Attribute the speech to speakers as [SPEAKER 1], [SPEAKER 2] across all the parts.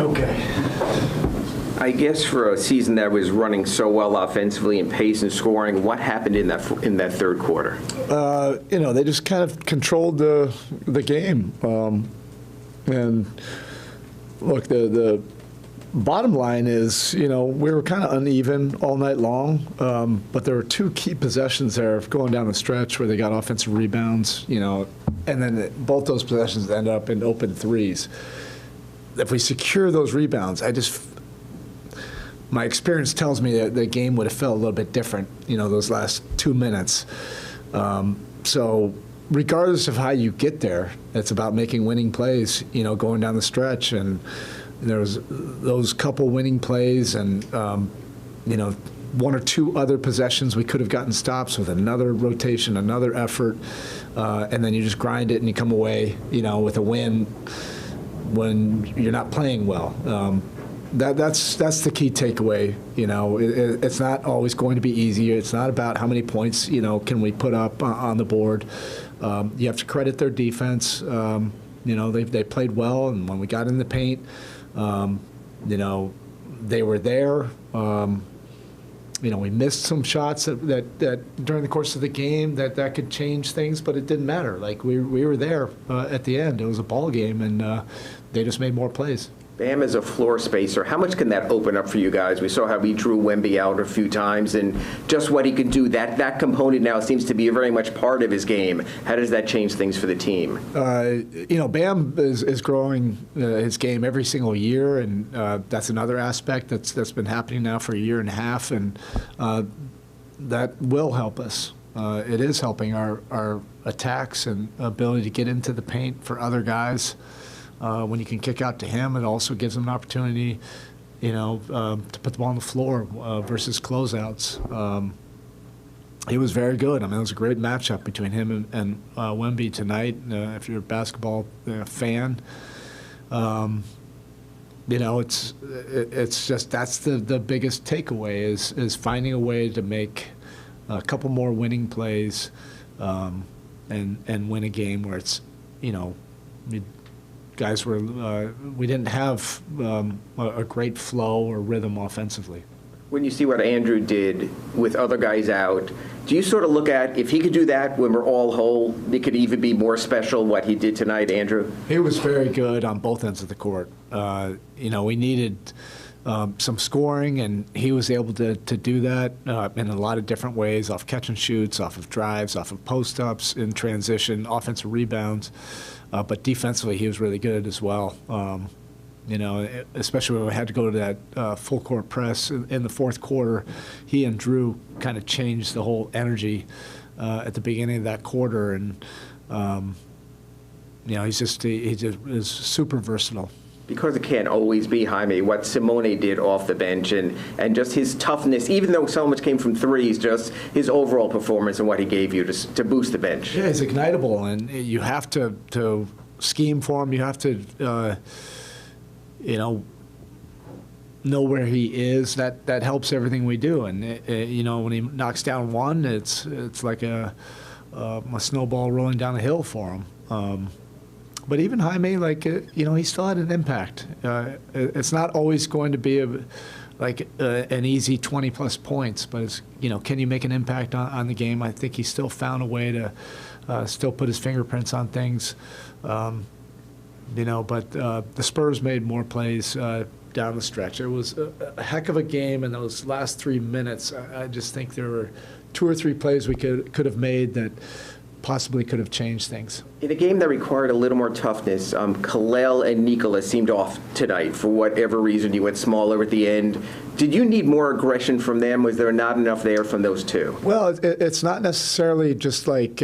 [SPEAKER 1] Okay.
[SPEAKER 2] I guess for a season that was running so well offensively and pace and scoring, what happened in that third quarter?
[SPEAKER 1] They just kind of controlled the game. And look, the bottom line is, we were kind of uneven all night long, but there were two key possessions there going down the stretch where they got offensive rebounds, and then both those possessions ended up in open threes. If we secure those rebounds, my experience tells me that the game would have felt a little bit different, those last 2 minutes. So regardless of how you get there, it's about making winning plays, going down the stretch. And there was those couple winning plays and, one or two other possessions we could have gotten stops with another rotation, another effort, and then you just grind it and you come away, with a win when you're not playing well. That's the key takeaway. It's not always going to be easy. It's not about how many points can we put up on the board. You have to credit their defense. They played well, and when we got in the paint, they were there. We missed some shots that during the course of the game that could change things, but it didn't matter. Like we were there at the end. It was a ball game, and they just made more plays.
[SPEAKER 2] Bam is a floor spacer. How much can that open up for you guys? We saw how he drew Wemby out a few times, and just what he can do. That component now seems to be very much part of his game. How does that change things for the team?
[SPEAKER 1] Bam is growing his game every single year, and that's another aspect that's been happening now for a year and a half, and that will help us. It is helping our attacks and ability to get into the paint for other guys. When you can kick out to him, it also gives him an opportunity, to put the ball on the floor versus closeouts. He was very good. It was a great matchup between him and Wemby tonight. If you're a basketball fan, it's just that's the biggest takeaway is finding a way to make a couple more winning plays and win a game where it's guys we didn't have a great flow or rhythm offensively.
[SPEAKER 2] When you see what Andrew did with other guys out, do you sort of look at if he could do that when we're all whole, it could even be more special what he did tonight, Andrew?
[SPEAKER 1] He was very good on both ends of the court. We needed some scoring, and he was able to do that in a lot of different ways, off catch and shoots, off of drives, off of post-ups, in transition, offensive rebounds. But defensively, he was really good as well. Especially when we had to go to that full court press in the fourth quarter, he and Drew kind of changed the whole energy at the beginning of that quarter, and he just is super versatile.
[SPEAKER 2] Because it can't always be Jaime, what Simone did off the bench and just his toughness, even though so much came from threes, just his overall performance and what he gave you to boost the bench.
[SPEAKER 1] Yeah, he's ignitable, and you have to scheme for him. You have to, know where he is. That helps everything we do. And when he knocks down one, it's like a snowball rolling down a hill for him. But even Jaime, he still had an impact. It's not always going to be an easy 20-plus points, but it's, can you make an impact on the game? I think he still found a way to still put his fingerprints on things. But the Spurs made more plays down the stretch. It was a heck of a game in those last 3 minutes. I just think there were 2 or 3 plays we could have made that possibly could have changed things.
[SPEAKER 2] In a game that required a little more toughness, Kalel and Nikola seemed off tonight for whatever reason. You went smaller at the end. Did you need more aggression from them? Was there not enough there from those two?
[SPEAKER 1] Well, it's not necessarily just like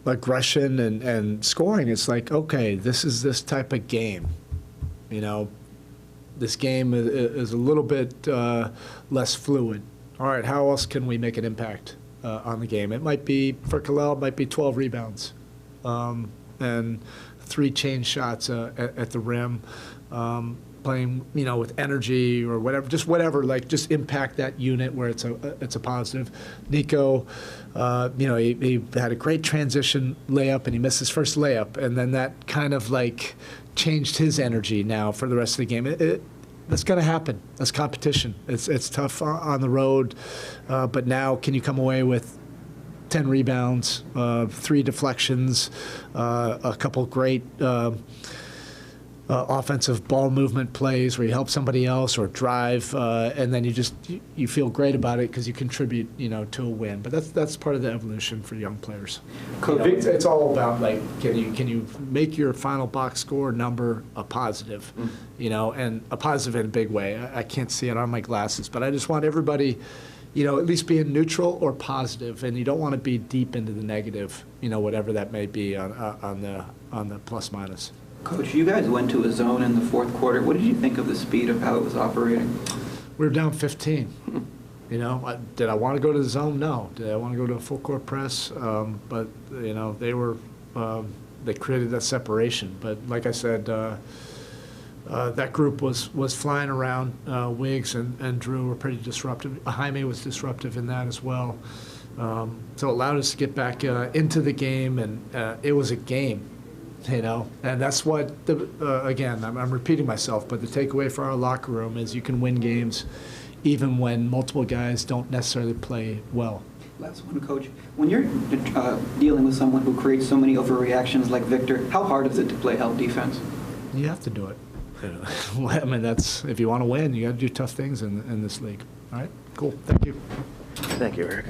[SPEAKER 1] aggression and scoring. It's like, okay, this is this type of game. This game is a little bit less fluid. All right, how else can we make an impact on the game? It might be, for Kalel, it might be 12 rebounds and 3 change shots at the rim, playing, with energy or whatever, just impact that unit where it's a positive. Nico, he had a great transition layup, and he missed his first layup, and then that kind of changed his energy now for the rest of the game. That's going to happen. That's competition. It's tough on the road, but now can you come away with 10 rebounds, 3 deflections, a couple great offensive ball movement plays where you help somebody else or drive, and then you feel great about it because you contribute, to a win. But that's part of the evolution for young players.
[SPEAKER 3] Coach,
[SPEAKER 1] It's all about like can you make your final box score number a positive, and a positive in a big way. I can't see it on my glasses, but I just want everybody, at least being neutral or positive, and you don't want to be deep into the negative, whatever that may be on the plus minus.
[SPEAKER 3] Coach, you guys went to a zone in the fourth quarter. What did you think of the speed of how it was operating?
[SPEAKER 1] We were down 15. Did I want to go to the zone? No. Did I want to go to a full court press? But they created that separation. But like I said, that group was flying around. Wiggs and Drew were pretty disruptive. Jaime was disruptive in that as well. So it allowed us to get back into the game, and it was a game. And that's what, again, I'm repeating myself, but the takeaway for our locker room is you can win games even when multiple guys don't necessarily play well.
[SPEAKER 3] Last one, Coach. When you're dealing with someone who creates so many overreactions like Victor, how hard is it to play help defense?
[SPEAKER 1] You have to do it. I mean, if you want to win, you got to do tough things in this league. All right, cool. Thank you.
[SPEAKER 2] Thank you, Eric.